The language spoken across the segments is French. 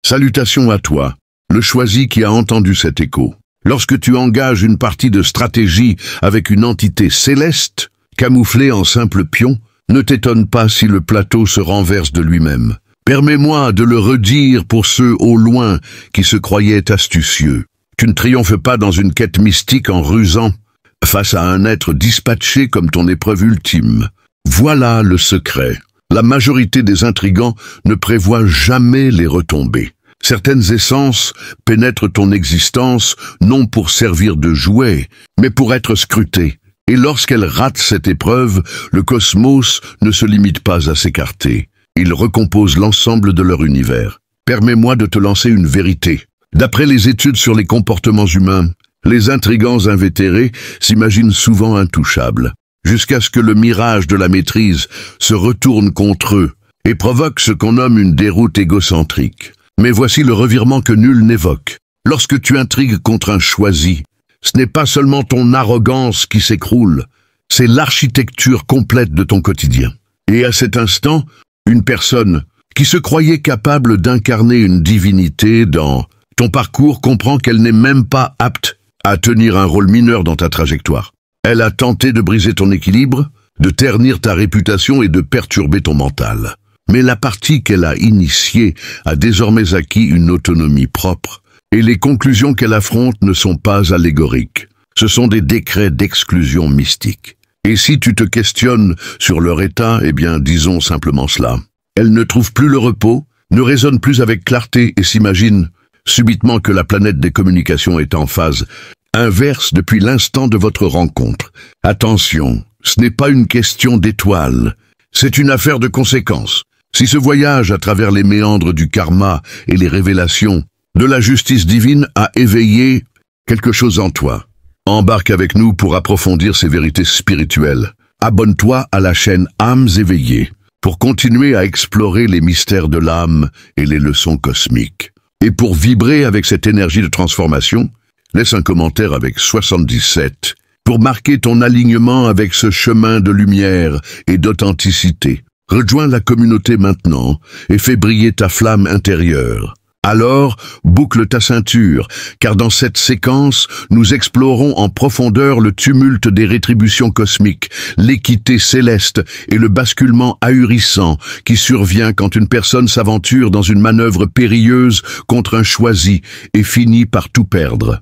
Salutations à toi, le choisi qui a entendu cet écho. Lorsque tu engages une partie de stratégie avec une entité céleste, camouflée en simple pion, ne t'étonne pas si le plateau se renverse de lui-même. Permets-moi de le redire pour ceux au loin qui se croyaient astucieux. Tu ne triomphes pas dans une quête mystique en rusant face à un être dispatché comme ton épreuve ultime. Voilà le secret. La majorité des intrigants ne prévoient jamais les retombées. Certaines essences pénètrent ton existence non pour servir de jouet, mais pour être scrutées. Et lorsqu'elles ratent cette épreuve, le cosmos ne se limite pas à s'écarter. Il recompose l'ensemble de leur univers. Permets-moi de te lancer une vérité. D'après les études sur les comportements humains, les intrigants invétérés s'imaginent souvent intouchables, jusqu'à ce que le mirage de la maîtrise se retourne contre eux et provoque ce qu'on nomme une déroute égocentrique. Mais voici le revirement que nul n'évoque. Lorsque tu intrigues contre un choisi, ce n'est pas seulement ton arrogance qui s'écroule, c'est l'architecture complète de ton quotidien. Et à cet instant, une personne qui se croyait capable d'incarner une divinité dans ton parcours comprend qu'elle n'est même pas apte à tenir un rôle mineur dans ta trajectoire. Elle a tenté de briser ton équilibre, de ternir ta réputation et de perturber ton mental. Mais la partie qu'elle a initiée a désormais acquis une autonomie propre, et les conclusions qu'elle affronte ne sont pas allégoriques. Ce sont des décrets d'exclusion mystique. Et si tu te questionnes sur leur état, eh bien, disons simplement cela. Elle ne trouve plus le repos, ne raisonne plus avec clarté et s'imagine subitement que la planète des communications est en phase inverse depuis l'instant de votre rencontre. Attention, ce n'est pas une question d'étoiles, c'est une affaire de conséquences. Si ce voyage à travers les méandres du karma et les révélations de la justice divine a éveillé quelque chose en toi, embarque avec nous pour approfondir ces vérités spirituelles. Abonne-toi à la chaîne Âmes éveillées pour continuer à explorer les mystères de l'âme et les leçons cosmiques. Et pour vibrer avec cette énergie de transformation, laisse un commentaire avec 77 pour marquer ton alignement avec ce chemin de lumière et d'authenticité. Rejoins la communauté maintenant et fais briller ta flamme intérieure. Alors, boucle ta ceinture, car dans cette séquence, nous explorons en profondeur le tumulte des rétributions cosmiques, l'équité céleste et le basculement ahurissant qui survient quand une personne s'aventure dans une manœuvre périlleuse contre un choisi et finit par tout perdre.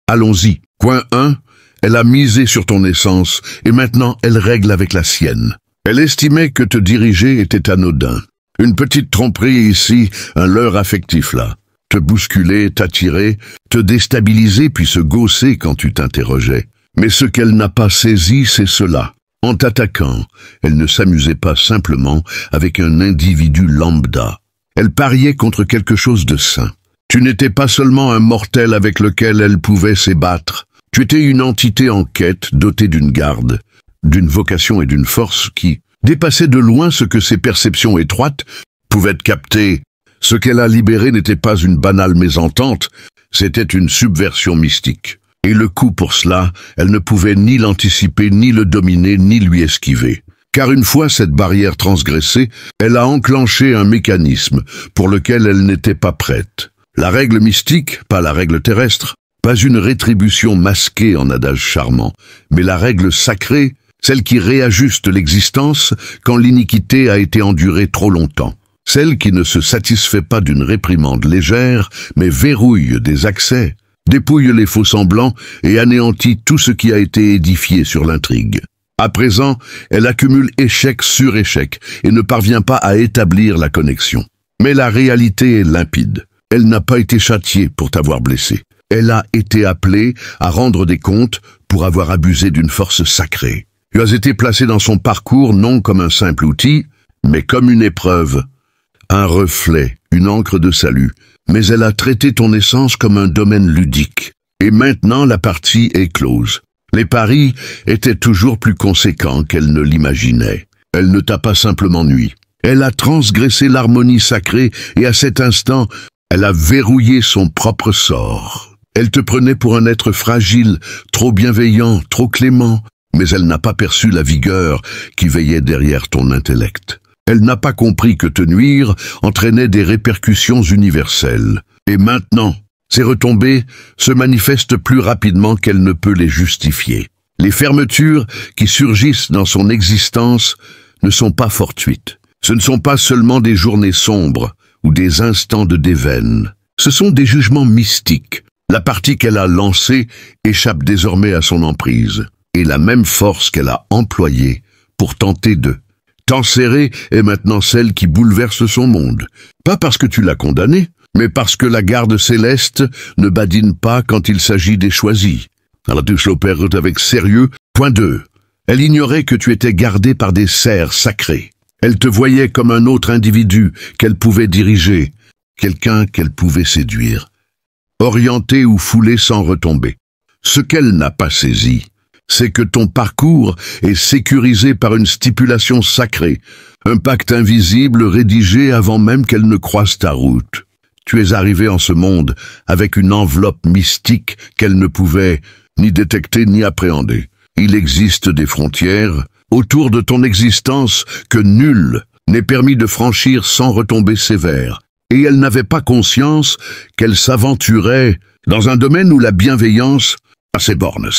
Allons-y. Point 1. Elle a misé sur ton essence et maintenant elle règle avec la sienne. Elle estimait que te diriger était anodin. Une petite tromperie ici, un leurre affectif là. Te bousculer, t'attirer, te déstabiliser puis se gausser quand tu t'interrogeais. Mais ce qu'elle n'a pas saisi, c'est cela. En t'attaquant, elle ne s'amusait pas simplement avec un individu lambda. Elle pariait contre quelque chose de sain. Tu n'étais pas seulement un mortel avec lequel elle pouvait s'ébattre. Tu étais une entité en quête, dotée d'une garde, d'une vocation et d'une force qui dépassait de loin ce que ses perceptions étroites pouvaient capter. Ce qu'elle a libéré n'était pas une banale mésentente, c'était une subversion mystique. Et le coup pour cela, elle ne pouvait ni l'anticiper, ni le dominer, ni lui esquiver. Car une fois cette barrière transgressée, elle a enclenché un mécanisme pour lequel elle n'était pas prête. La règle mystique, pas la règle terrestre, pas une rétribution masquée en adage charmant, mais la règle sacrée, celle qui réajuste l'existence quand l'iniquité a été endurée trop longtemps. Celle qui ne se satisfait pas d'une réprimande légère, mais verrouille des accès, dépouille les faux-semblants et anéantit tout ce qui a été édifié sur l'intrigue. À présent, elle accumule échec sur échec et ne parvient pas à établir la connexion. Mais la réalité est limpide. Elle n'a pas été châtiée pour t'avoir blessé. Elle a été appelée à rendre des comptes pour avoir abusé d'une force sacrée. Tu as été placé dans son parcours non comme un simple outil, mais comme une épreuve, un reflet, une encre de salut. Mais elle a traité ton essence comme un domaine ludique. Et maintenant la partie est close. Les paris étaient toujours plus conséquents qu'elle ne l'imaginait. Elle ne t'a pas simplement nui. Elle a transgressé l'harmonie sacrée et à cet instant, elle a verrouillé son propre sort. Elle te prenait pour un être fragile, trop bienveillant, trop clément, mais elle n'a pas perçu la vigueur qui veillait derrière ton intellect. Elle n'a pas compris que te nuire entraînait des répercussions universelles. Et maintenant, ces retombées se manifestent plus rapidement qu'elle ne peut les justifier. Les fermetures qui surgissent dans son existence ne sont pas fortuites. Ce ne sont pas seulement des journées sombres ou des instants de déveine. Ce sont des jugements mystiques. La partie qu'elle a lancée échappe désormais à son emprise, et la même force qu'elle a employée pour tenter de t'enserrer est maintenant celle qui bouleverse son monde. Pas parce que tu l'as condamnée, mais parce que la garde céleste ne badine pas quand il s'agit des choisis. Alors tu l'opères avec sérieux. Point 2. Elle ignorait que tu étais gardé par des serfs sacrés. Elle te voyait comme un autre individu qu'elle pouvait diriger, quelqu'un qu'elle pouvait séduire, orienter ou fouler sans retomber. Ce qu'elle n'a pas saisi, c'est que ton parcours est sécurisé par une stipulation sacrée, un pacte invisible rédigé avant même qu'elle ne croise ta route. Tu es arrivé en ce monde avec une enveloppe mystique qu'elle ne pouvait ni détecter ni appréhender. Il existe des frontières autour de ton existence que nul n'est permis de franchir sans retomber sévère. Et elle n'avait pas conscience qu'elle s'aventurait dans un domaine où la bienveillance a ses bornes.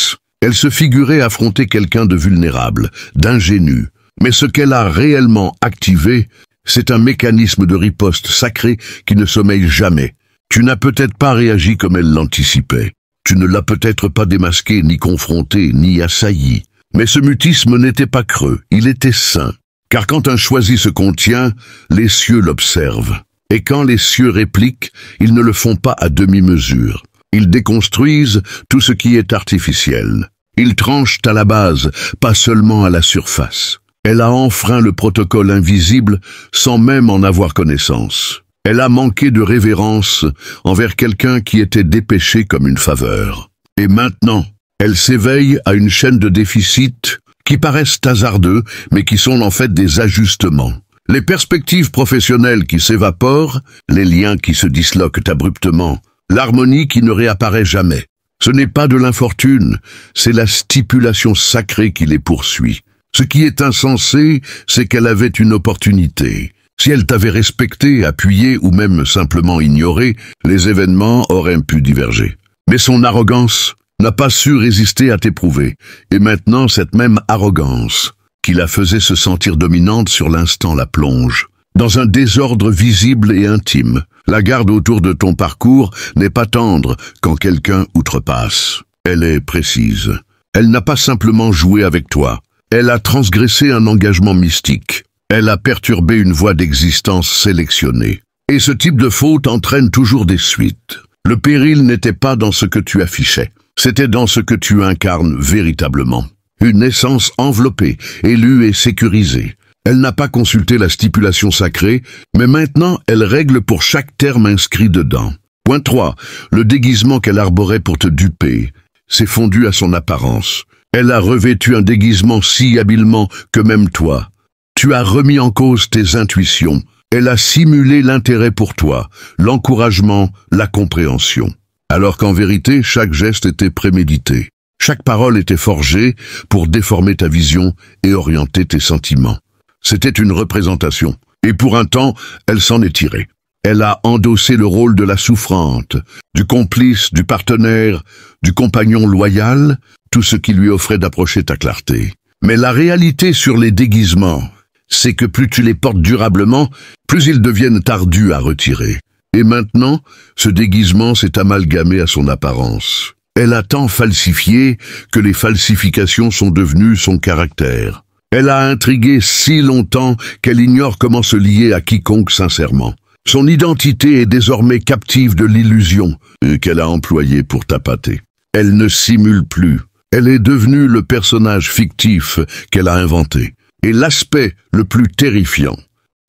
Elle se figurait affronter quelqu'un de vulnérable, d'ingénu. Mais ce qu'elle a réellement activé, c'est un mécanisme de riposte sacré qui ne sommeille jamais. Tu n'as peut-être pas réagi comme elle l'anticipait. Tu ne l'as peut-être pas démasqué, ni confronté, ni assailli. Mais ce mutisme n'était pas creux, il était sain. Car quand un choisi se contient, les cieux l'observent. Et quand les cieux répliquent, ils ne le font pas à demi-mesure. Ils déconstruisent tout ce qui est artificiel. Ils tranchent à la base, pas seulement à la surface. Elle a enfreint le protocole invisible sans même en avoir connaissance. Elle a manqué de révérence envers quelqu'un qui était dépêché comme une faveur. Et maintenant, elle s'éveille à une chaîne de déficits qui paraissent hasardeux, mais qui sont en fait des ajustements. Les perspectives professionnelles qui s'évaporent, les liens qui se disloquent abruptement, l'harmonie qui ne réapparaît jamais. Ce n'est pas de l'infortune, c'est la stipulation sacrée qui les poursuit. Ce qui est insensé, c'est qu'elle avait une opportunité. Si elle t'avait respecté, appuyé ou même simplement ignoré, les événements auraient pu diverger. Mais son arrogance n'a pas su résister à t'éprouver. Et maintenant, cette même arrogance qui la faisait se sentir dominante sur l'instant la plonge. Dans un désordre visible et intime, la garde autour de ton parcours n'est pas tendre quand quelqu'un outrepasse. Elle est précise. Elle n'a pas simplement joué avec toi. Elle a transgressé un engagement mystique. Elle a perturbé une voie d'existence sélectionnée. Et ce type de faute entraîne toujours des suites. Le péril n'était pas dans ce que tu affichais. C'était dans ce que tu incarnes véritablement. Une essence enveloppée, élue et sécurisée. Elle n'a pas consulté la stipulation sacrée, mais maintenant elle règle pour chaque terme inscrit dedans. Point 3. Le déguisement qu'elle arborait pour te duper s'est fondu à son apparence. Elle a revêtu un déguisement si habilement que même toi, tu as remis en cause tes intuitions. Elle a simulé l'intérêt pour toi, l'encouragement, la compréhension. Alors qu'en vérité, chaque geste était prémédité. Chaque parole était forgée pour déformer ta vision et orienter tes sentiments. C'était une représentation, et pour un temps, elle s'en est tirée. Elle a endossé le rôle de la souffrante, du complice, du partenaire, du compagnon loyal, tout ce qui lui offrait d'approcher ta clarté. Mais la réalité sur les déguisements, c'est que plus tu les portes durablement, plus ils deviennent ardus à retirer. Et maintenant, ce déguisement s'est amalgamé à son apparence. Elle a tant falsifié que les falsifications sont devenues son caractère. Elle a intrigué si longtemps qu'elle ignore comment se lier à quiconque sincèrement. Son identité est désormais captive de l'illusion qu'elle a employée pour t'appâter. Elle ne simule plus. Elle est devenue le personnage fictif qu'elle a inventé. Et l'aspect le plus terrifiant,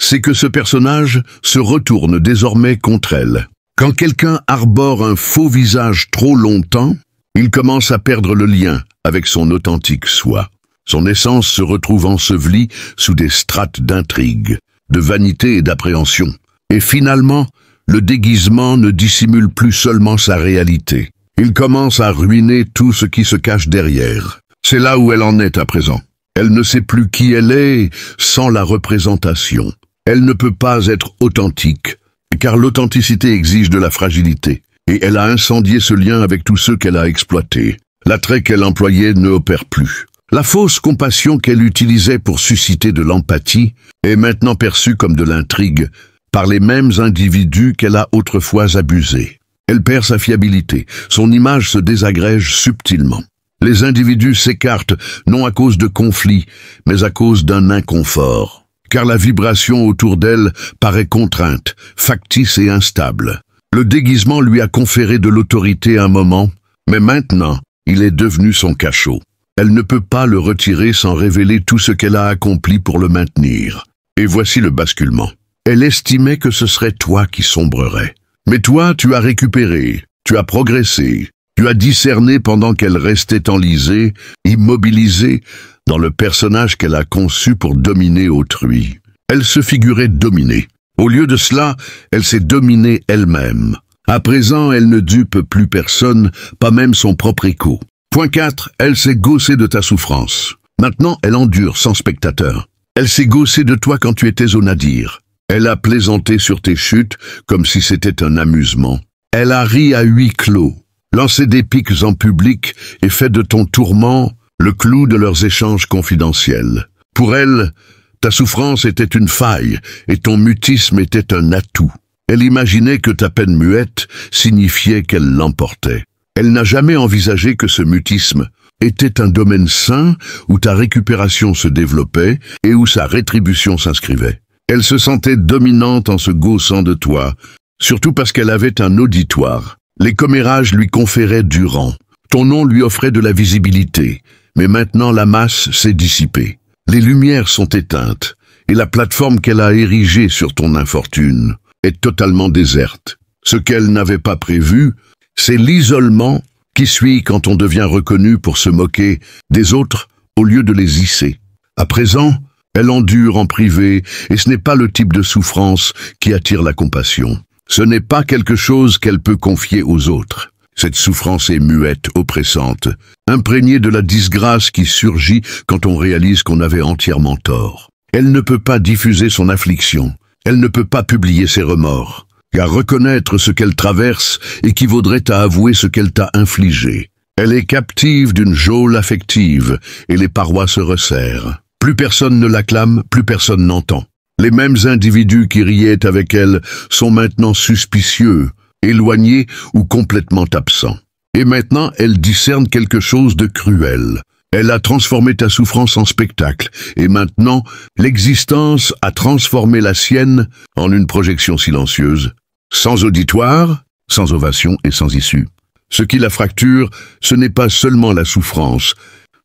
c'est que ce personnage se retourne désormais contre elle. Quand quelqu'un arbore un faux visage trop longtemps, il commence à perdre le lien avec son authentique soi. Son essence se retrouve ensevelie sous des strates d'intrigue, de vanité et d'appréhension. Et finalement, le déguisement ne dissimule plus seulement sa réalité. Il commence à ruiner tout ce qui se cache derrière. C'est là où elle en est à présent. Elle ne sait plus qui elle est sans la représentation. Elle ne peut pas être authentique, car l'authenticité exige de la fragilité, et elle a incendié ce lien avec tous ceux qu'elle a exploités. L'attrait qu'elle employait ne opère plus. La fausse compassion qu'elle utilisait pour susciter de l'empathie est maintenant perçue comme de l'intrigue par les mêmes individus qu'elle a autrefois abusés. Elle perd sa fiabilité, son image se désagrège subtilement. Les individus s'écartent non à cause de conflits, mais à cause d'un inconfort. Car la vibration autour d'elle paraît contrainte, factice et instable. Le déguisement lui a conféré de l'autorité un moment, mais maintenant, il est devenu son cachot. Elle ne peut pas le retirer sans révéler tout ce qu'elle a accompli pour le maintenir. Et voici le basculement. Elle estimait que ce serait toi qui sombrerais. Mais toi, tu as récupéré, tu as progressé, tu as discerné pendant qu'elle restait enlisée, immobilisée, dans le personnage qu'elle a conçu pour dominer autrui. Elle se figurait dominée. Au lieu de cela, elle s'est dominée elle-même. À présent, elle ne dupe plus personne, pas même son propre écho. Point 4. Elle s'est gaussée de ta souffrance. Maintenant, elle endure sans spectateur. Elle s'est gaussée de toi quand tu étais au nadir. Elle a plaisanté sur tes chutes comme si c'était un amusement. Elle a ri à huis clos, lancé des piques en public et fait de ton tourment le clou de leurs échanges confidentiels. Pour elle, ta souffrance était une faille et ton mutisme était un atout. Elle imaginait que ta peine muette signifiait qu'elle l'emportait. Elle n'a jamais envisagé que ce mutisme était un domaine sain où ta récupération se développait et où sa rétribution s'inscrivait. Elle se sentait dominante en se gaussant de toi, surtout parce qu'elle avait un auditoire. Les commérages lui conféraient du rang. Ton nom lui offrait de la visibilité, mais maintenant la masse s'est dissipée. Les lumières sont éteintes, et la plateforme qu'elle a érigée sur ton infortune est totalement déserte. Ce qu'elle n'avait pas prévu, c'est l'isolement qui suit quand on devient reconnu pour se moquer des autres au lieu de les hisser. À présent, elle endure en privé, et ce n'est pas le type de souffrance qui attire la compassion. Ce n'est pas quelque chose qu'elle peut confier aux autres. Cette souffrance est muette, oppressante, imprégnée de la disgrâce qui surgit quand on réalise qu'on avait entièrement tort. Elle ne peut pas diffuser son affliction, elle ne peut pas publier ses remords, car reconnaître ce qu'elle traverse équivaudrait à avouer ce qu'elle t'a infligé. Elle est captive d'une geôle affective, et les parois se resserrent. Plus personne ne l'acclame, plus personne n'entend. Les mêmes individus qui riaient avec elle sont maintenant suspicieux, éloignés ou complètement absents. Et maintenant, elle discerne quelque chose de cruel. Elle a transformé ta souffrance en spectacle, et maintenant, l'existence a transformé la sienne en une projection silencieuse, sans auditoire, sans ovation et sans issue. Ce qui la fracture, ce n'est pas seulement la souffrance,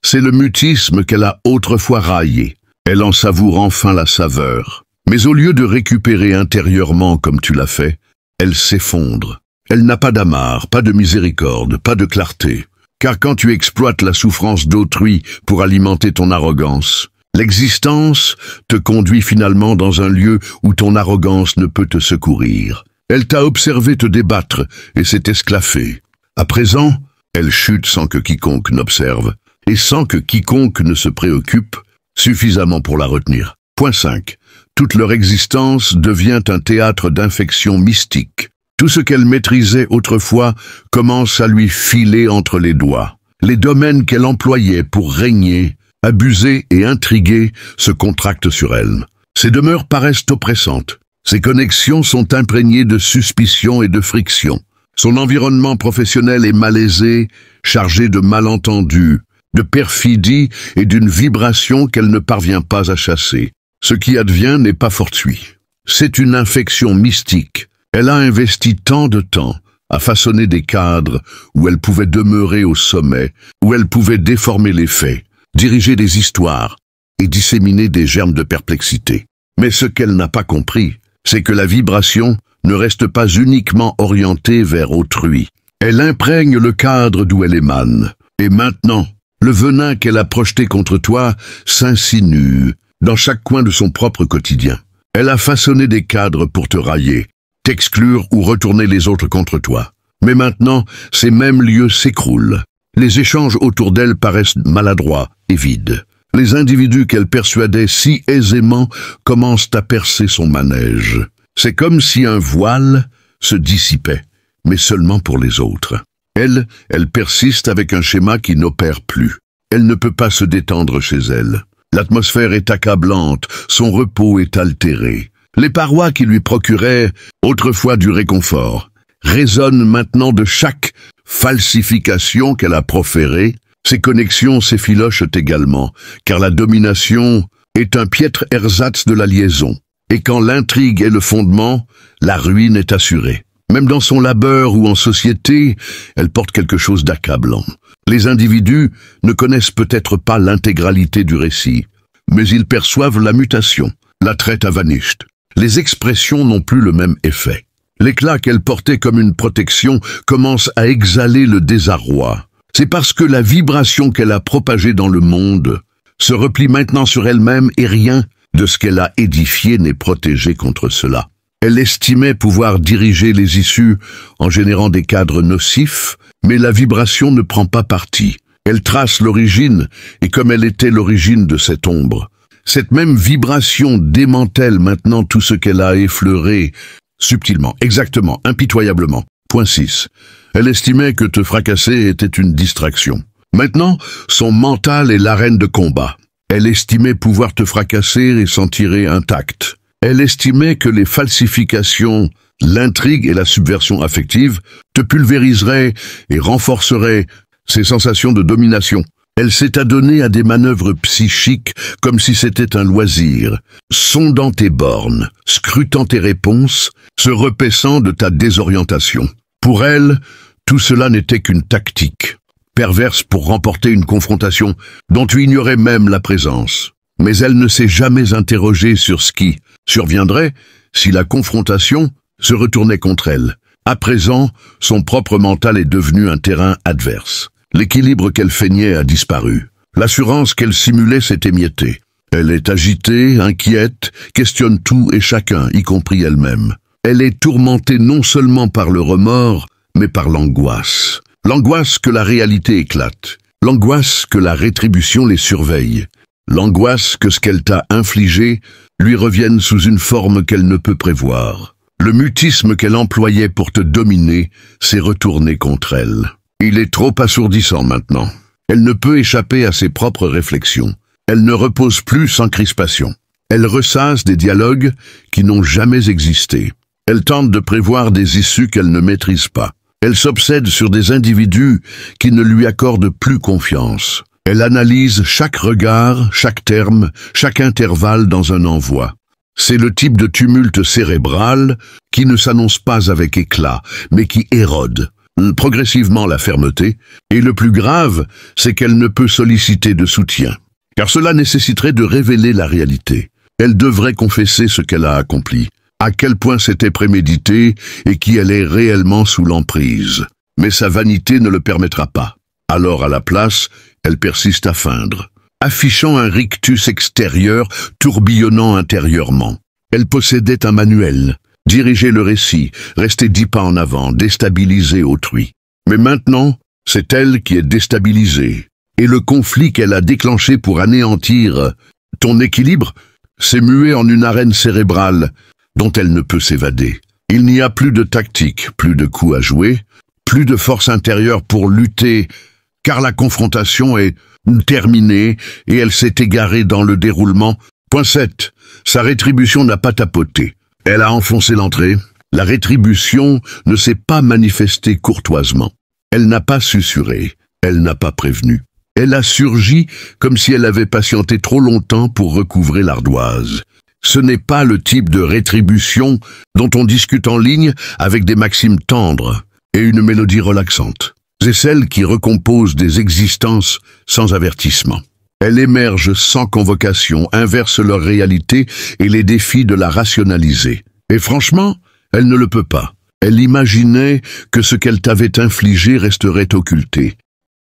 c'est le mutisme qu'elle a autrefois raillé. Elle en savoure enfin la saveur. Mais au lieu de récupérer intérieurement comme tu l'as fait, elle s'effondre. Elle n'a pas d'amarre, pas de miséricorde, pas de clarté. Car quand tu exploites la souffrance d'autrui pour alimenter ton arrogance, l'existence te conduit finalement dans un lieu où ton arrogance ne peut te secourir. Elle t'a observé te débattre et s'est esclaffée. À présent, elle chute sans que quiconque n'observe et sans que quiconque ne se préoccupe suffisamment pour la retenir. Point 5. Toute leur existence devient un théâtre d'infection mystique. Tout ce qu'elle maîtrisait autrefois commence à lui filer entre les doigts. Les domaines qu'elle employait pour régner, abuser et intriguer se contractent sur elle. Ses demeures paraissent oppressantes. Ses connexions sont imprégnées de suspicion et de friction. Son environnement professionnel est malaisé, chargé de malentendus, de perfidie et d'une vibration qu'elle ne parvient pas à chasser. Ce qui advient n'est pas fortuit. C'est une infection mystique. Elle a investi tant de temps à façonner des cadres où elle pouvait demeurer au sommet, où elle pouvait déformer les faits, diriger des histoires et disséminer des germes de perplexité. Mais ce qu'elle n'a pas compris, c'est que la vibration ne reste pas uniquement orientée vers autrui. Elle imprègne le cadre d'où elle émane. Et maintenant, le venin qu'elle a projeté contre toi s'insinue dans chaque coin de son propre quotidien. Elle a façonné des cadres pour te railler, t'exclure ou retourner les autres contre toi. Mais maintenant, ces mêmes lieux s'écroulent. Les échanges autour d'elle paraissent maladroits et vides. Les individus qu'elle persuadait si aisément commencent à percer son manège. C'est comme si un voile se dissipait, mais seulement pour les autres. Elle persiste avec un schéma qui n'opère plus. Elle ne peut pas se détendre chez elle. L'atmosphère est accablante, son repos est altéré. Les parois qui lui procuraient autrefois du réconfort résonnent maintenant de chaque falsification qu'elle a proférée. Ses connexions s'effilochent également, car la domination est un piètre ersatz de la liaison. Et quand l'intrigue est le fondement, la ruine est assurée. Même dans son labeur ou en société, elle porte quelque chose d'accablant. Les individus ne connaissent peut-être pas l'intégralité du récit, mais ils perçoivent la mutation, la traite à vanished. Les expressions n'ont plus le même effet. L'éclat qu'elle portait comme une protection commence à exhaler le désarroi. C'est parce que la vibration qu'elle a propagée dans le monde se replie maintenant sur elle-même et rien de ce qu'elle a édifié n'est protégé contre cela. Elle estimait pouvoir diriger les issues en générant des cadres nocifs, mais la vibration ne prend pas parti. Elle trace l'origine, et comme elle était l'origine de cette ombre, cette même vibration démantèle maintenant tout ce qu'elle a effleuré, subtilement, exactement, impitoyablement. Point 6. Elle estimait que te fracasser était une distraction. Maintenant, son mental est l'arène de combat. Elle estimait pouvoir te fracasser et s'en tirer intact. Elle estimait que les falsifications, l'intrigue et la subversion affective te pulvériseraient et renforceraient ses sensations de domination. Elle s'est adonnée à des manœuvres psychiques comme si c'était un loisir, sondant tes bornes, scrutant tes réponses, se repaissant de ta désorientation. Pour elle, tout cela n'était qu'une tactique, perverse pour remporter une confrontation dont tu ignorais même la présence. Mais elle ne s'est jamais interrogée sur ce qui surviendrait si la confrontation se retournait contre elle. À présent, son propre mental est devenu un terrain adverse. L'équilibre qu'elle feignait a disparu. L'assurance qu'elle simulait s'est émiettée. Elle est agitée, inquiète, questionne tout et chacun, y compris elle-même. Elle est tourmentée non seulement par le remords, mais par l'angoisse. L'angoisse que la réalité éclate. L'angoisse que la rétribution les surveille. L'angoisse que ce qu'elle t'a infligé lui revienne sous une forme qu'elle ne peut prévoir. Le mutisme qu'elle employait pour te dominer s'est retourné contre elle. Il est trop assourdissant maintenant. Elle ne peut échapper à ses propres réflexions. Elle ne repose plus sans crispation. Elle ressasse des dialogues qui n'ont jamais existé. Elle tente de prévoir des issues qu'elle ne maîtrise pas. Elle s'obsède sur des individus qui ne lui accordent plus confiance. Elle analyse chaque regard, chaque terme, chaque intervalle dans un envoi. C'est le type de tumulte cérébral qui ne s'annonce pas avec éclat, mais qui érode progressivement la fermeté, et le plus grave, c'est qu'elle ne peut solliciter de soutien, car cela nécessiterait de révéler la réalité. Elle devrait confesser ce qu'elle a accompli, à quel point c'était prémédité et qui elle est réellement sous l'emprise. Mais sa vanité ne le permettra pas. Alors à la place, elle persiste à feindre, affichant un rictus extérieur tourbillonnant intérieurement. Elle possédait un manuel, diriger le récit, rester 10 pas en avant, déstabiliser autrui. Mais maintenant, c'est elle qui est déstabilisée, et le conflit qu'elle a déclenché pour anéantir ton équilibre s'est mué en une arène cérébrale dont elle ne peut s'évader. Il n'y a plus de tactique, plus de coups à jouer, plus de force intérieure pour lutter, car la confrontation est terminée et elle s'est égarée dans le déroulement. Point 7. Sa rétribution n'a pas tapoté. Elle a enfoncé l'entrée. La rétribution ne s'est pas manifestée courtoisement. Elle n'a pas susurré. Elle n'a pas prévenu. Elle a surgi comme si elle avait patienté trop longtemps pour recouvrer l'ardoise. Ce n'est pas le type de rétribution dont on discute en ligne avec des maximes tendres et une mélodie relaxante. C'est celle qui recompose des existences sans avertissement. Elle émerge sans convocation, inverse leur réalité et les défie de la rationaliser. Et franchement, elle ne le peut pas. Elle imaginait que ce qu'elle t'avait infligé resterait occulté,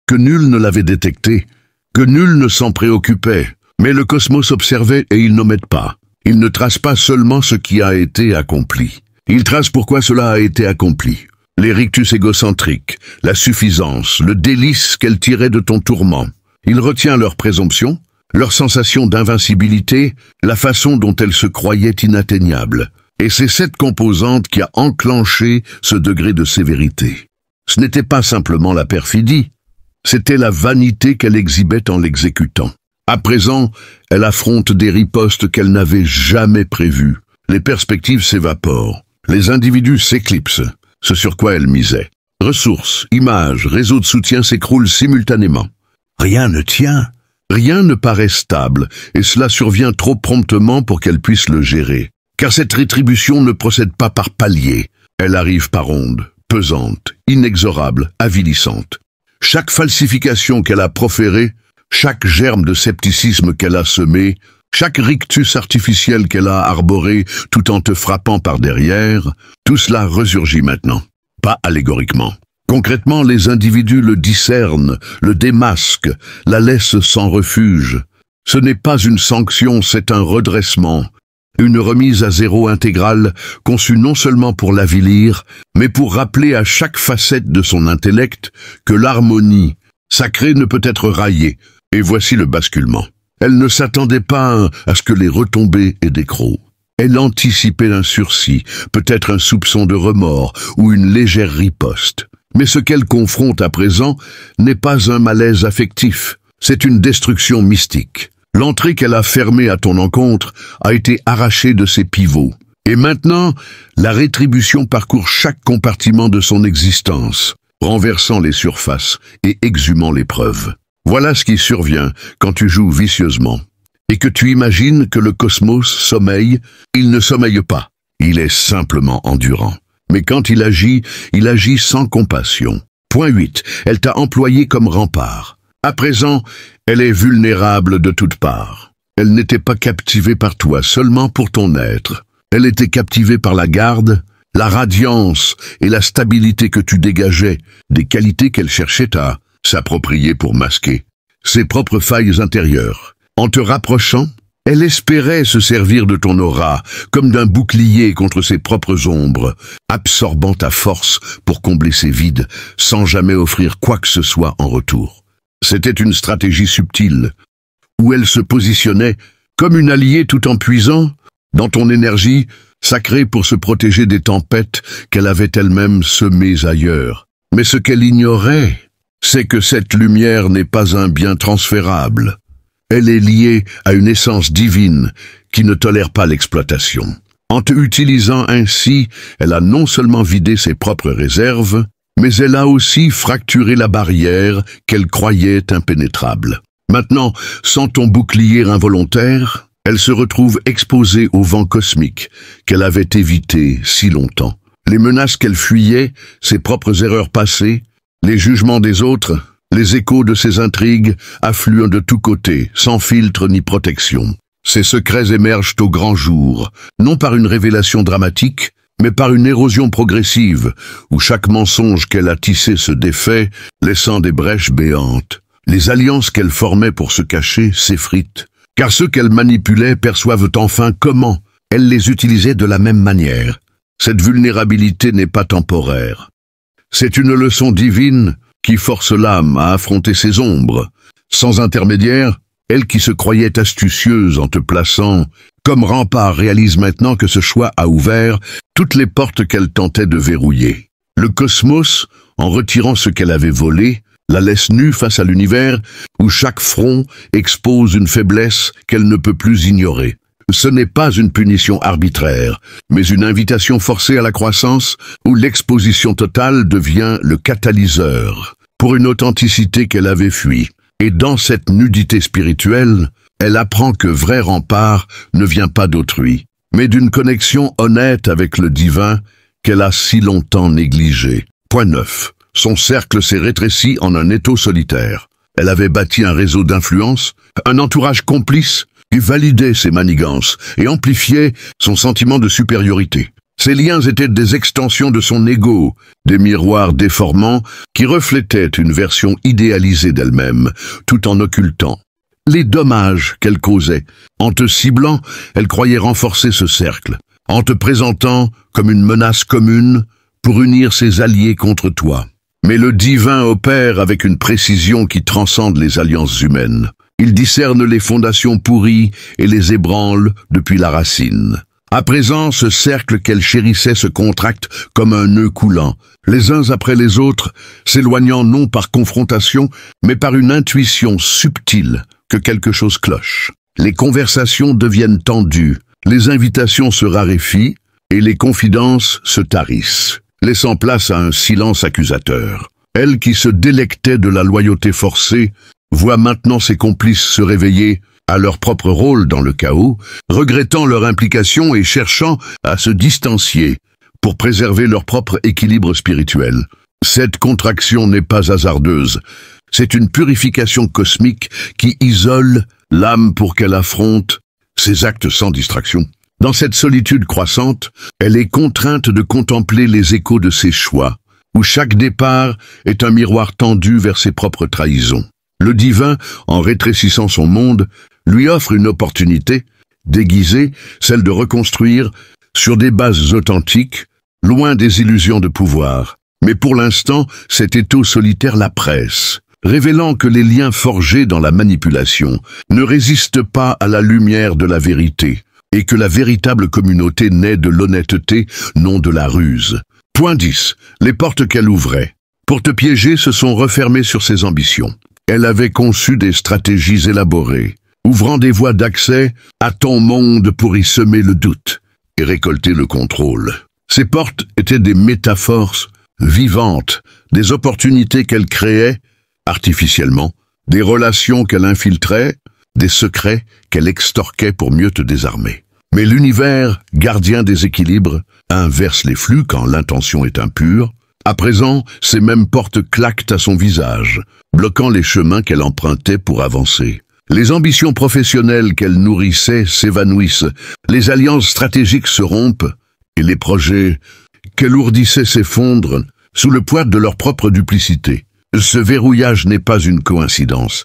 que nul ne l'avait détecté, que nul ne s'en préoccupait. Mais le cosmos observait et il n'omette pas. Il ne trace pas seulement ce qui a été accompli. Il trace pourquoi cela a été accompli. Les rictus égocentriques, la suffisance, le délice qu'elle tirait de ton tourment. Il retient leur présomption, leur sensation d'invincibilité, la façon dont elles se croyaient inatteignables. Et c'est cette composante qui a enclenché ce degré de sévérité. Ce n'était pas simplement la perfidie, c'était la vanité qu'elle exhibait en l'exécutant. À présent, elle affronte des ripostes qu'elle n'avait jamais prévues. Les perspectives s'évaporent, les individus s'éclipsent, ce sur quoi elle misait. Ressources, images, réseaux de soutien s'écroulent simultanément. Rien ne tient, rien ne paraît stable, et cela survient trop promptement pour qu'elle puisse le gérer. Car cette rétribution ne procède pas par paliers, elle arrive par ondes, pesante, inexorable, avilissante. Chaque falsification qu'elle a proférée, chaque germe de scepticisme qu'elle a semé, chaque rictus artificiel qu'elle a arboré tout en te frappant par derrière, tout cela ressurgit maintenant, pas allégoriquement. Concrètement, les individus le discernent, le démasquent, la laissent sans refuge. Ce n'est pas une sanction, c'est un redressement. Une remise à zéro intégrale, conçue non seulement pour l'avilir, mais pour rappeler à chaque facette de son intellect que l'harmonie sacrée ne peut être raillée. Et voici le basculement. Elle ne s'attendait pas à ce que les retombées aient des crocs. Elle anticipait un sursis, peut-être un soupçon de remords ou une légère riposte. Mais ce qu'elle confronte à présent n'est pas un malaise affectif, c'est une destruction mystique. L'entrée qu'elle a fermée à ton encontre a été arrachée de ses pivots. Et maintenant, la rétribution parcourt chaque compartiment de son existence, renversant les surfaces et exhumant les preuves. Voilà ce qui survient quand tu joues vicieusement. Et que tu imagines que le cosmos sommeille, il ne sommeille pas. Il est simplement endurant. Mais quand il agit sans compassion. Point 8. Elle t'a employé comme rempart. À présent, elle est vulnérable de toutes parts. Elle n'était pas captivée par toi seulement pour ton être. Elle était captivée par la garde, la radiance et la stabilité que tu dégageais, des qualités qu'elle cherchait à s'approprier pour masquer ses propres failles intérieures. En te rapprochant, elle espérait se servir de ton aura, comme d'un bouclier contre ses propres ombres, absorbant ta force pour combler ses vides, sans jamais offrir quoi que ce soit en retour. C'était une stratégie subtile, où elle se positionnait comme une alliée tout en puisant dans ton énergie sacrée pour se protéger des tempêtes qu'elle avait elle-même semées ailleurs. Mais ce qu'elle ignorait, c'est que cette lumière n'est pas un bien transférable. Elle est liée à une essence divine qui ne tolère pas l'exploitation. En te utilisant ainsi, elle a non seulement vidé ses propres réserves, mais elle a aussi fracturé la barrière qu'elle croyait impénétrable. Maintenant, sans ton bouclier involontaire, elle se retrouve exposée au vent cosmique qu'elle avait évité si longtemps. Les menaces qu'elle fuyait, ses propres erreurs passées, les jugements des autres, les échos de ses intrigues affluent de tous côtés, sans filtre ni protection. Ses secrets émergent au grand jour, non par une révélation dramatique, mais par une érosion progressive, où chaque mensonge qu'elle a tissé se défait, laissant des brèches béantes. Les alliances qu'elle formait pour se cacher s'effritent, car ceux qu'elle manipulait perçoivent enfin comment elle les utilisait de la même manière. Cette vulnérabilité n'est pas temporaire. C'est une leçon divine qui force l'âme à affronter ses ombres. Sans intermédiaire, elle qui se croyait astucieuse en te plaçant comme rempart réalise maintenant que ce choix a ouvert toutes les portes qu'elle tentait de verrouiller. Le cosmos, en retirant ce qu'elle avait volé, la laisse nue face à l'univers où chaque front expose une faiblesse qu'elle ne peut plus ignorer. Ce n'est pas une punition arbitraire, mais une invitation forcée à la croissance où l'exposition totale devient le catalyseur pour une authenticité qu'elle avait fuie. Et dans cette nudité spirituelle, elle apprend que vrai rempart ne vient pas d'autrui, mais d'une connexion honnête avec le divin qu'elle a si longtemps négligé. Point 9. Son cercle s'est rétréci en un étau solitaire. Elle avait bâti un réseau d'influence, un entourage complice qui validait ses manigances et amplifiait son sentiment de supériorité. Ces liens étaient des extensions de son ego, des miroirs déformants qui reflétaient une version idéalisée d'elle-même, tout en occultant les dommages qu'elle causait. En te ciblant, elle croyait renforcer ce cercle, en te présentant comme une menace commune pour unir ses alliés contre toi. Mais le divin opère avec une précision qui transcende les alliances humaines. Il discerne les fondations pourries et les ébranle depuis la racine. À présent, ce cercle qu'elle chérissait se contracte comme un nœud coulant, les uns après les autres, s'éloignant non par confrontation, mais par une intuition subtile que quelque chose cloche. Les conversations deviennent tendues, les invitations se raréfient et les confidences se tarissent, laissant place à un silence accusateur. Elle qui se délectait de la loyauté forcée, voit maintenant ses complices se réveiller à leur propre rôle dans le chaos, regrettant leur implication et cherchant à se distancier pour préserver leur propre équilibre spirituel. Cette contraction n'est pas hasardeuse, c'est une purification cosmique qui isole l'âme pour qu'elle affronte ses actes sans distraction. Dans cette solitude croissante, elle est contrainte de contempler les échos de ses choix, où chaque départ est un miroir tendu vers ses propres trahisons. Le divin, en rétrécissant son monde, lui offre une opportunité, déguisée, celle de reconstruire, sur des bases authentiques, loin des illusions de pouvoir. Mais pour l'instant, cet étau solitaire la presse, révélant que les liens forgés dans la manipulation ne résistent pas à la lumière de la vérité, et que la véritable communauté naît de l'honnêteté, non de la ruse. Point 10. Les portes qu'elle ouvrait, pour te piéger, se sont refermées sur ses ambitions. Elle avait conçu des stratégies élaborées, ouvrant des voies d'accès à ton monde pour y semer le doute et récolter le contrôle. Ces portes étaient des métaphores vivantes, des opportunités qu'elle créait artificiellement, des relations qu'elle infiltrait, des secrets qu'elle extorquait pour mieux te désarmer. Mais l'univers, gardien des équilibres, inverse les flux quand l'intention est impure. À présent, ces mêmes portes claquent à son visage, bloquant les chemins qu'elle empruntait pour avancer. Les ambitions professionnelles qu'elle nourrissait s'évanouissent, les alliances stratégiques se rompent, et les projets qu'elle ourdissait s'effondrent sous le poids de leur propre duplicité. Ce verrouillage n'est pas une coïncidence.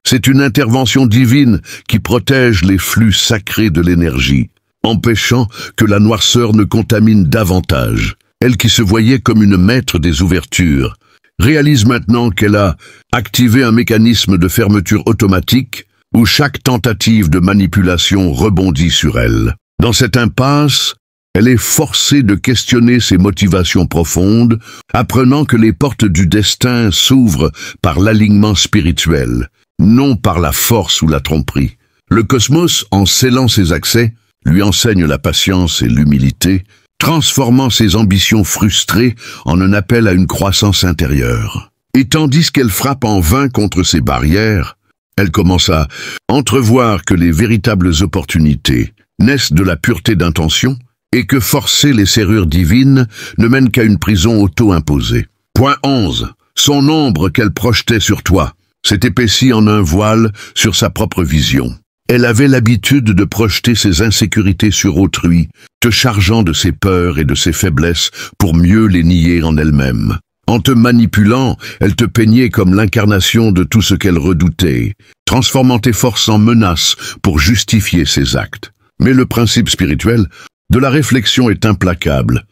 C'est une intervention divine qui protège les flux sacrés de l'énergie, empêchant que la noirceur ne contamine davantage. Elle qui se voyait comme une maître des ouvertures, réalise maintenant qu'elle a activé un mécanisme de fermeture automatique où chaque tentative de manipulation rebondit sur elle. Dans cette impasse, elle est forcée de questionner ses motivations profondes, apprenant que les portes du destin s'ouvrent par l'alignement spirituel, non par la force ou la tromperie. Le cosmos, en scellant ses accès, lui enseigne la patience et l'humilité, transformant ses ambitions frustrées en un appel à une croissance intérieure. Et tandis qu'elle frappe en vain contre ces barrières, elle commence à entrevoir que les véritables opportunités naissent de la pureté d'intention et que forcer les serrures divines ne mène qu'à une prison auto-imposée. Point 11. Son ombre qu'elle projetait sur toi s'est épaissie en un voile sur sa propre vision. Elle avait l'habitude de projeter ses insécurités sur autrui, te chargeant de ses peurs et de ses faiblesses pour mieux les nier en elle-même. En te manipulant, elle te peignait comme l'incarnation de tout ce qu'elle redoutait, transformant tes forces en menaces pour justifier ses actes. Mais le principe spirituel de la réflexion est implacable.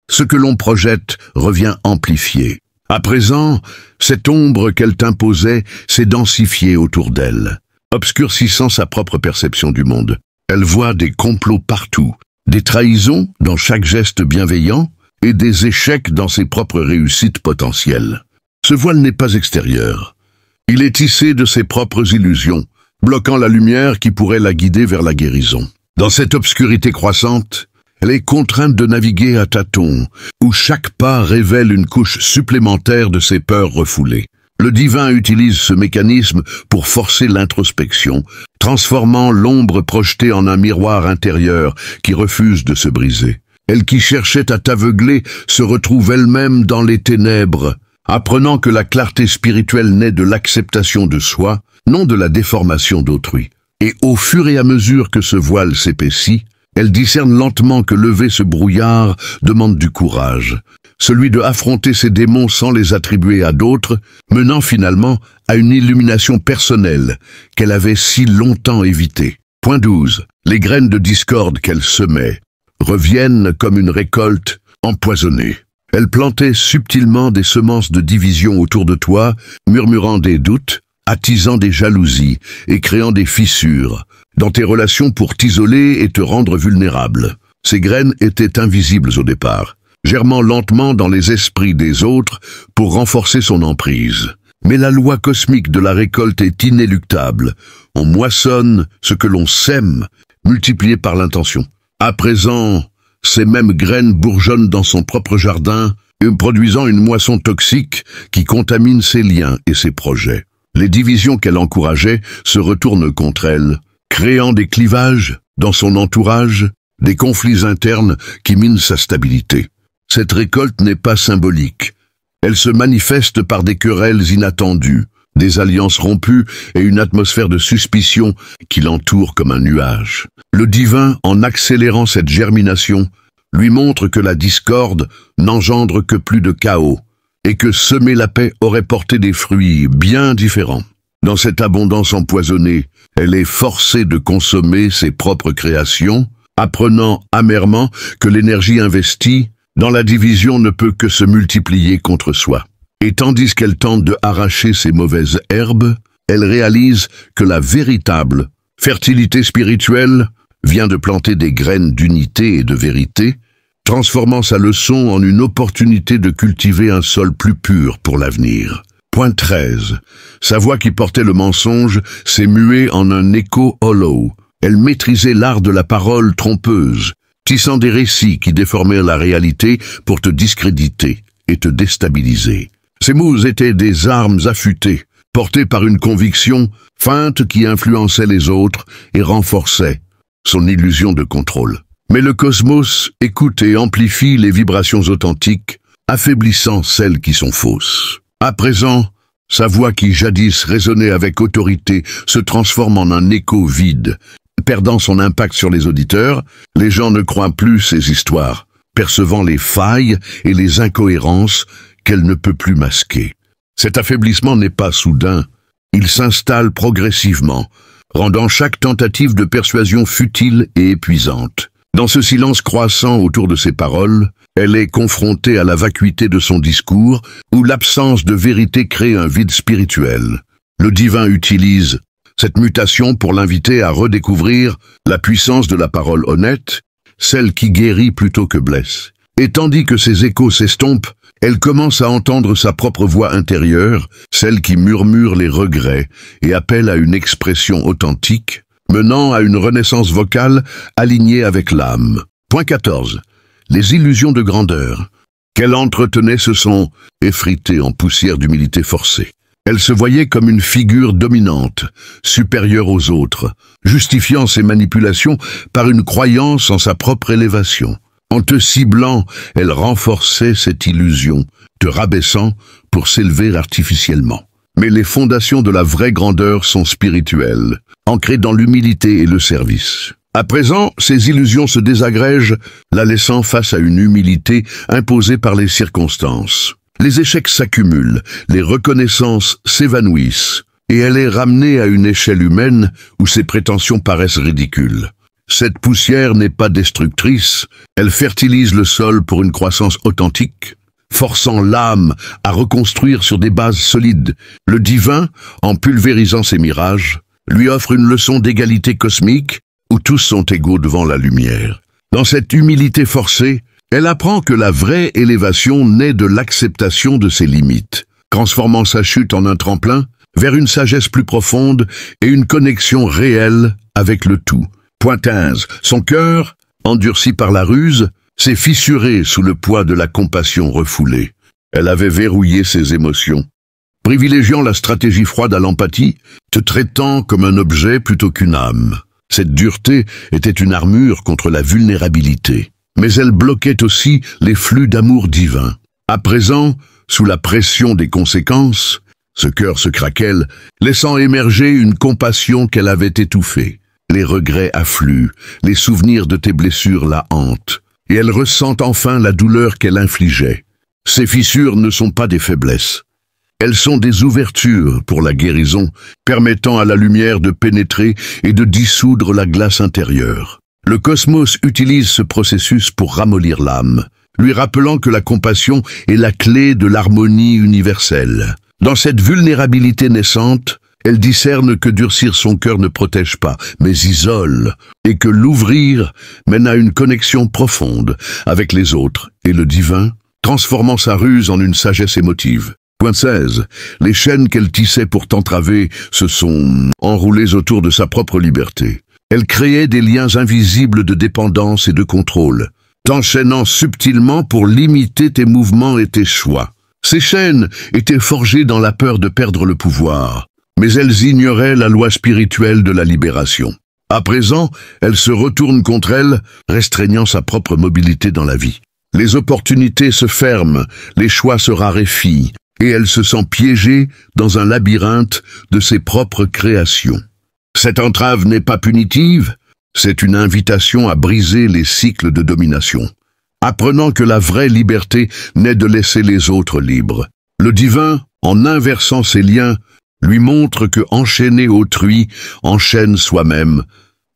Ce que l'on projette revient amplifié. À présent, cette ombre qu'elle t'imposait s'est densifiée autour d'elle, obscurcissant sa propre perception du monde. Elle voit des complots partout, des trahisons dans chaque geste bienveillant et des échecs dans ses propres réussites potentielles. Ce voile n'est pas extérieur. Il est tissé de ses propres illusions, bloquant la lumière qui pourrait la guider vers la guérison. Dans cette obscurité croissante, elle est contrainte de naviguer à tâtons, où chaque pas révèle une couche supplémentaire de ses peurs refoulées. Le divin utilise ce mécanisme pour forcer l'introspection, transformant l'ombre projetée en un miroir intérieur qui refuse de se briser. Elle qui cherchait à t'aveugler se retrouve elle-même dans les ténèbres, apprenant que la clarté spirituelle naît de l'acceptation de soi, non de la déformation d'autrui. Et au fur et à mesure que ce voile s'épaissit, elle discerne lentement que lever ce brouillard demande du courage, celui de affronter ses démons sans les attribuer à d'autres, menant finalement à une illumination personnelle qu'elle avait si longtemps évitée. Point 12. Les graines de discorde qu'elle semait reviennent comme une récolte empoisonnée. Elle plantait subtilement des semences de division autour de toi, murmurant des doutes, attisant des jalousies et créant des fissures dans tes relations pour t'isoler et te rendre vulnérable. Ces graines étaient invisibles au départ, germant lentement dans les esprits des autres pour renforcer son emprise. Mais la loi cosmique de la récolte est inéluctable. On moissonne ce que l'on sème, multiplié par l'intention. À présent, ces mêmes graines bourgeonnent dans son propre jardin, produisant une moisson toxique qui contamine ses liens et ses projets. Les divisions qu'elle encourageait se retournent contre elle, créant des clivages dans son entourage, des conflits internes qui minent sa stabilité. Cette récolte n'est pas symbolique. Elle se manifeste par des querelles inattendues, des alliances rompues et une atmosphère de suspicion qui l'entoure comme un nuage. Le divin, en accélérant cette germination, lui montre que la discorde n'engendre que plus de chaos et que semer la paix aurait porté des fruits bien différents. Dans cette abondance empoisonnée, elle est forcée de consommer ses propres créations, apprenant amèrement que l'énergie investie dans la division ne peut que se multiplier contre soi. Et tandis qu'elle tente de arracher ces mauvaises herbes, elle réalise que la véritable fertilité spirituelle vient de planter des graines d'unité et de vérité, transformant sa leçon en une opportunité de cultiver un sol plus pur pour l'avenir. Point 13. Sa voix qui portait le mensonge s'est muée en un écho hollow. Elle maîtrisait l'art de la parole trompeuse, tissant des récits qui déformèrent la réalité pour te discréditer et te déstabiliser. Ces mots étaient des armes affûtées, portées par une conviction feinte qui influençait les autres et renforçait son illusion de contrôle. Mais le cosmos écoute et amplifie les vibrations authentiques, affaiblissant celles qui sont fausses. À présent, sa voix qui jadis résonnait avec autorité se transforme en un écho vide. Perdant son impact sur les auditeurs, les gens ne croient plus ces histoires, percevant les failles et les incohérences qu'elle ne peut plus masquer. Cet affaiblissement n'est pas soudain, il s'installe progressivement, rendant chaque tentative de persuasion futile et épuisante. Dans ce silence croissant autour de ses paroles, elle est confrontée à la vacuité de son discours, où l'absence de vérité crée un vide spirituel. Le divin utilise cette mutation pour l'inviter à redécouvrir la puissance de la parole honnête, celle qui guérit plutôt que blesse. Et tandis que ses échos s'estompent, elle commence à entendre sa propre voix intérieure, celle qui murmure les regrets et appelle à une expression authentique, menant à une renaissance vocale alignée avec l'âme. Point 14. Les illusions de grandeur qu'elle entretenait se sont effritées en poussière d'humilité forcée. Elle se voyait comme une figure dominante, supérieure aux autres, justifiant ses manipulations par une croyance en sa propre élévation. En te ciblant, elle renforçait cette illusion, te rabaissant pour s'élever artificiellement. Mais les fondations de la vraie grandeur sont spirituelles, ancrées dans l'humilité et le service. À présent, ces illusions se désagrègent, la laissant face à une humilité imposée par les circonstances. Les échecs s'accumulent, les reconnaissances s'évanouissent, et elle est ramenée à une échelle humaine où ses prétentions paraissent ridicules. Cette poussière n'est pas destructrice, elle fertilise le sol pour une croissance authentique, forçant l'âme à reconstruire sur des bases solides. Le divin, en pulvérisant ses mirages, lui offre une leçon d'égalité cosmique où tous sont égaux devant la lumière. Dans cette humilité forcée, elle apprend que la vraie élévation naît de l'acceptation de ses limites, transformant sa chute en un tremplin vers une sagesse plus profonde et une connexion réelle avec le tout. Point 15. Son cœur, endurci par la ruse, s'est fissuré sous le poids de la compassion refoulée. Elle avait verrouillé ses émotions, privilégiant la stratégie froide à l'empathie, te traitant comme un objet plutôt qu'une âme. Cette dureté était une armure contre la vulnérabilité, mais elle bloquait aussi les flux d'amour divin. À présent, sous la pression des conséquences, ce cœur se craquelle, laissant émerger une compassion qu'elle avait étouffée. Les regrets affluent, les souvenirs de tes blessures la hantent, et elle ressent enfin la douleur qu'elle infligeait. Ces fissures ne sont pas des faiblesses. Elles sont des ouvertures pour la guérison, permettant à la lumière de pénétrer et de dissoudre la glace intérieure. Le cosmos utilise ce processus pour ramollir l'âme, lui rappelant que la compassion est la clé de l'harmonie universelle. Dans cette vulnérabilité naissante, Elle discerne que durcir son cœur ne protège pas, mais isole, et que l'ouvrir mène à une connexion profonde avec les autres et le divin, transformant sa ruse en une sagesse émotive. Point 16. Les chaînes qu'elle tissait pour t'entraver se sont enroulées autour de sa propre liberté. Elle créait des liens invisibles de dépendance et de contrôle, t'enchaînant subtilement pour limiter tes mouvements et tes choix. Ces chaînes étaient forgées dans la peur de perdre le pouvoir, mais elles ignoraient la loi spirituelle de la libération. À présent, elle se retourne contre elle, restreignant sa propre mobilité dans la vie. Les opportunités se ferment, les choix se raréfient, et elle se sent piégée dans un labyrinthe de ses propres créations. Cette entrave n'est pas punitive, c'est une invitation à briser les cycles de domination, apprenant que la vraie liberté n'est de laisser les autres libres. Le divin, en inversant ses liens, lui montre que enchaîner autrui enchaîne soi-même,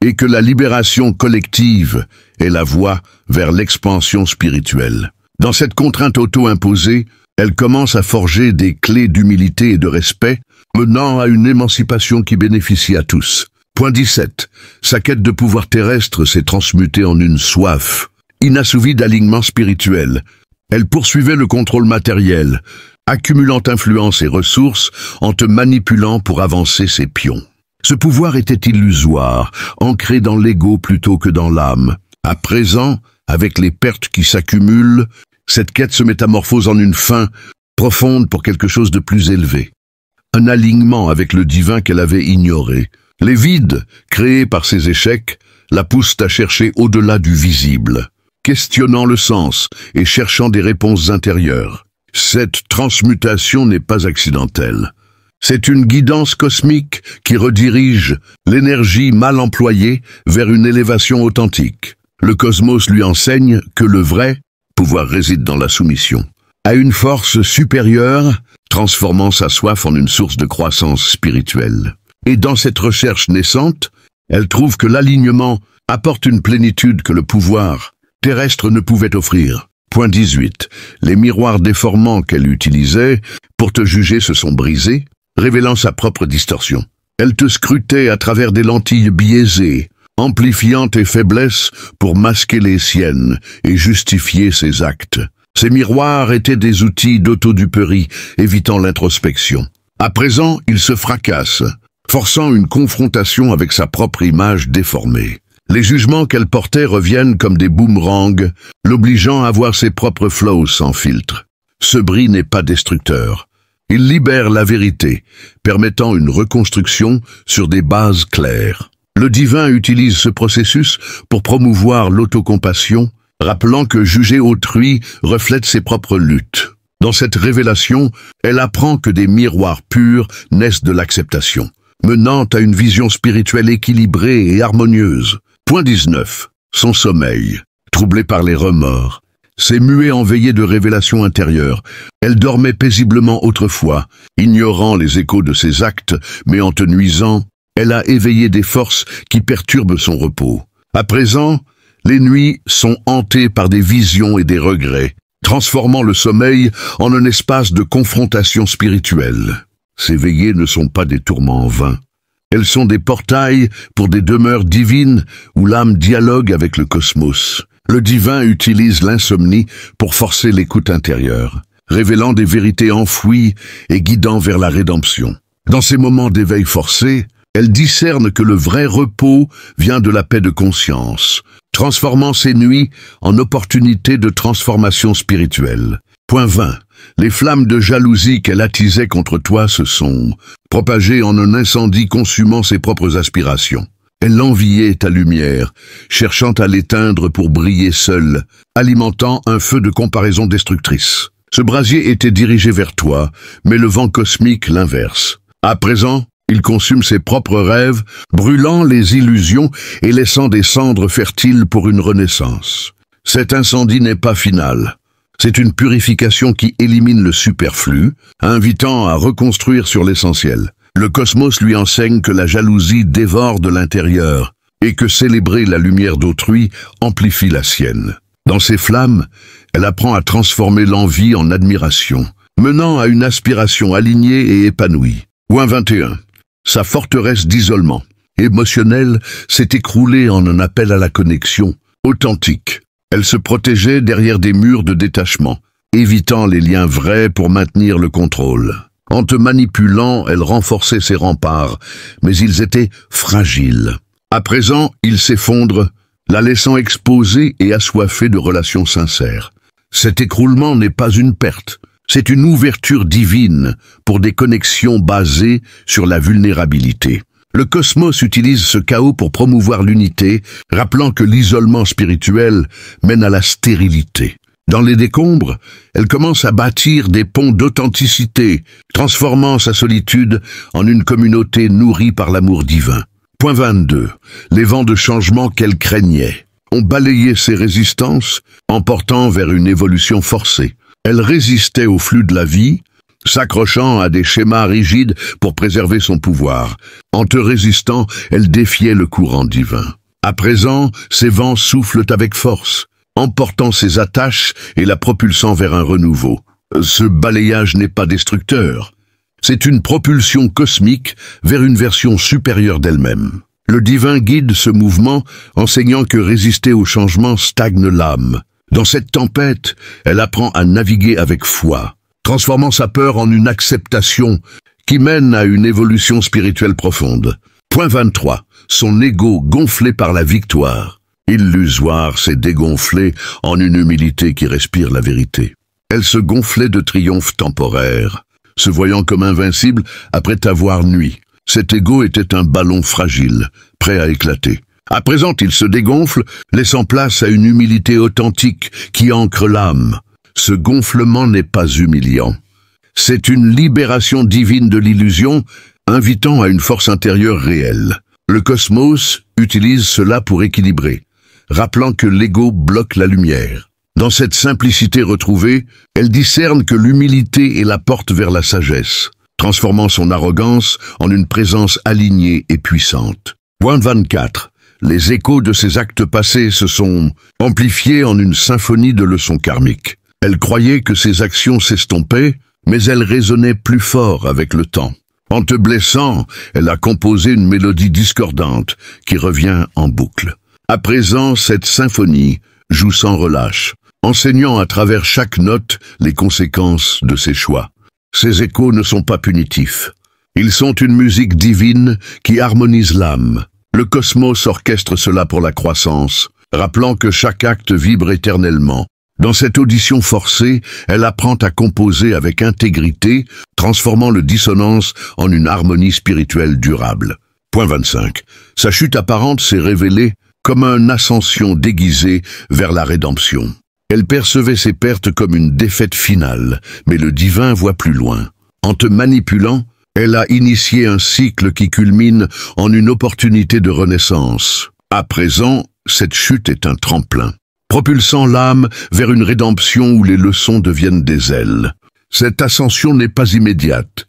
et que la libération collective est la voie vers l'expansion spirituelle. Dans cette contrainte auto-imposée, elle commence à forger des clés d'humilité et de respect, menant à une émancipation qui bénéficie à tous. Point 17. Sa quête de pouvoir terrestre s'est transmutée en une soif inassouvie d'alignement spirituel. Elle poursuivait le contrôle matériel, accumulant influence et ressources en te manipulant pour avancer ses pions. Ce pouvoir était illusoire, ancré dans l'ego plutôt que dans l'âme. À présent, avec les pertes qui s'accumulent, cette quête se métamorphose en une fin profonde pour quelque chose de plus élevé. Un alignement avec le divin qu'elle avait ignoré. Les vides, créés par ces échecs, la poussent à chercher au-delà du visible, questionnant le sens et cherchant des réponses intérieures. Cette transmutation n'est pas accidentelle. C'est une guidance cosmique qui redirige l'énergie mal employée vers une élévation authentique. Le cosmos lui enseigne que le vrai pouvoir réside dans la soumission à une force supérieure, transformant sa soif en une source de croissance spirituelle. Et dans cette recherche naissante, elle trouve que l'alignement apporte une plénitude que le pouvoir terrestre ne pouvait offrir. Point 18. Les miroirs déformants qu'elle utilisait pour te juger se sont brisés, révélant sa propre distorsion. Elle te scrutait à travers des lentilles biaisées, amplifiant tes faiblesses pour masquer les siennes et justifier ses actes. Ces miroirs étaient des outils d'autoduperie, évitant l'introspection. À présent, ils se fracassent, forçant une confrontation avec sa propre image déformée. Les jugements qu'elle portait reviennent comme des boomerangs, l'obligeant à voir ses propres flows sans filtre. Ce bris n'est pas destructeur. Il libère la vérité, permettant une reconstruction sur des bases claires. Le divin utilise ce processus pour promouvoir l'autocompassion, rappelant que juger autrui reflète ses propres luttes. Dans cette révélation, elle apprend que des miroirs purs naissent de l'acceptation, menant à une vision spirituelle équilibrée et harmonieuse. Point 19. Son sommeil, troublé par les remords, s'est mué en veillée de révélation intérieure. Elle dormait paisiblement autrefois, ignorant les échos de ses actes, mais en te nuisant, elle a éveillé des forces qui perturbent son repos. À présent, les nuits sont hantées par des visions et des regrets, transformant le sommeil en un espace de confrontation spirituelle. Ces veillées ne sont pas des tourments vains. Elles sont des portails pour des demeures divines où l'âme dialogue avec le cosmos. Le divin utilise l'insomnie pour forcer l'écoute intérieure, révélant des vérités enfouies et guidant vers la rédemption. Dans ces moments d'éveil forcé, elle discerne que le vrai repos vient de la paix de conscience, transformant ces nuits en opportunités de transformation spirituelle. Point 20. Les flammes de jalousie qu'elle attisait contre toi se sont propagées en un incendie consumant ses propres aspirations. Elle enviait ta lumière, cherchant à l'éteindre pour briller seule, alimentant un feu de comparaison destructrice. Ce brasier était dirigé vers toi, mais le vent cosmique l'inverse. À présent, il consume ses propres rêves, brûlant les illusions et laissant des cendres fertiles pour une renaissance. Cet incendie n'est pas final. C'est une purification qui élimine le superflu, invitant à reconstruire sur l'essentiel. Le cosmos lui enseigne que la jalousie dévore de l'intérieur et que célébrer la lumière d'autrui amplifie la sienne. Dans ces flammes, elle apprend à transformer l'envie en admiration, menant à une aspiration alignée et épanouie. Point 21. Sa forteresse d'isolement émotionnel s'est écroulée en un appel à la connexion authentique. Elle se protégeait derrière des murs de détachement, évitant les liens vrais pour maintenir le contrôle. En te manipulant, elle renforçait ses remparts, mais ils étaient fragiles. À présent, ils s'effondrent, la laissant exposée et assoiffée de relations sincères. Cet écroulement n'est pas une perte, c'est une ouverture divine pour des connexions basées sur la vulnérabilité. Le cosmos utilise ce chaos pour promouvoir l'unité, rappelant que l'isolement spirituel mène à la stérilité. Dans les décombres, elle commence à bâtir des ponts d'authenticité, transformant sa solitude en une communauté nourrie par l'amour divin. Point 22. Les vents de changement qu'elle craignait ont balayé ses résistances, emportant vers une évolution forcée. Elle résistait au flux de la vie, s'accrochant à des schémas rigides pour préserver son pouvoir. En te résistant, elle défiait le courant divin. À présent, ces vents soufflent avec force, emportant ses attaches et la propulsant vers un renouveau. Ce balayage n'est pas destructeur. C'est une propulsion cosmique vers une version supérieure d'elle-même. Le divin guide ce mouvement, enseignant que résister au changement stagne l'âme. Dans cette tempête, elle apprend à naviguer avec foi, transformant sa peur en une acceptation qui mène à une évolution spirituelle profonde. Point 23. Son ego gonflé par la victoire. Illusoire s'est dégonflé en une humilité qui respire la vérité. Elle se gonflait de triomphe temporaire, se voyant comme invincible après t'avoir nui. Cet ego était un ballon fragile, prêt à éclater. À présent, il se dégonfle, laissant place à une humilité authentique qui ancre l'âme. Ce gonflement n'est pas humiliant. C'est une libération divine de l'illusion, invitant à une force intérieure réelle. Le cosmos utilise cela pour équilibrer, rappelant que l'ego bloque la lumière. Dans cette simplicité retrouvée, elle discerne que l'humilité est la porte vers la sagesse, transformant son arrogance en une présence alignée et puissante. Point 24. Les échos de ses actes passés se sont amplifiés en une symphonie de leçons karmiques. Elle croyait que ses actions s'estompaient, mais elles résonnaient plus fort avec le temps. En te blessant, elle a composé une mélodie discordante qui revient en boucle. À présent, cette symphonie joue sans relâche, enseignant à travers chaque note les conséquences de ses choix. Ces échos ne sont pas punitifs. Ils sont une musique divine qui harmonise l'âme. Le cosmos orchestre cela pour la croissance, rappelant que chaque acte vibre éternellement. Dans cette audition forcée, elle apprend à composer avec intégrité, transformant le dissonance en une harmonie spirituelle durable. Point 25. Sa chute apparente s'est révélée comme une ascension déguisée vers la rédemption. Elle percevait ses pertes comme une défaite finale, mais le divin voit plus loin. En te manipulant, elle a initié un cycle qui culmine en une opportunité de renaissance. À présent, cette chute est un tremplin, propulsant l'âme vers une rédemption où les leçons deviennent des ailes. Cette ascension n'est pas immédiate.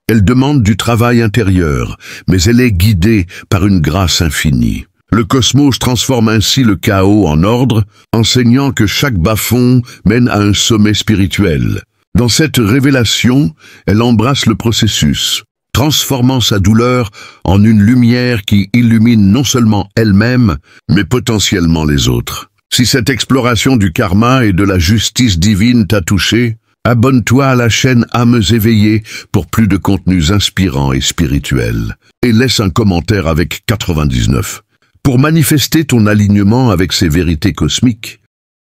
Elle demande du travail intérieur, mais elle est guidée par une grâce infinie. Le cosmos transforme ainsi le chaos en ordre, enseignant que chaque bas-fond mène à un sommet spirituel. Dans cette révélation, elle embrasse le processus, transformant sa douleur en une lumière qui illumine non seulement elle-même, mais potentiellement les autres. Si cette exploration du karma et de la justice divine t'a touché, abonne-toi à la chaîne Âmes éveillées pour plus de contenus inspirants et spirituels. Et laisse un commentaire avec 99. Pour manifester ton alignement avec ces vérités cosmiques,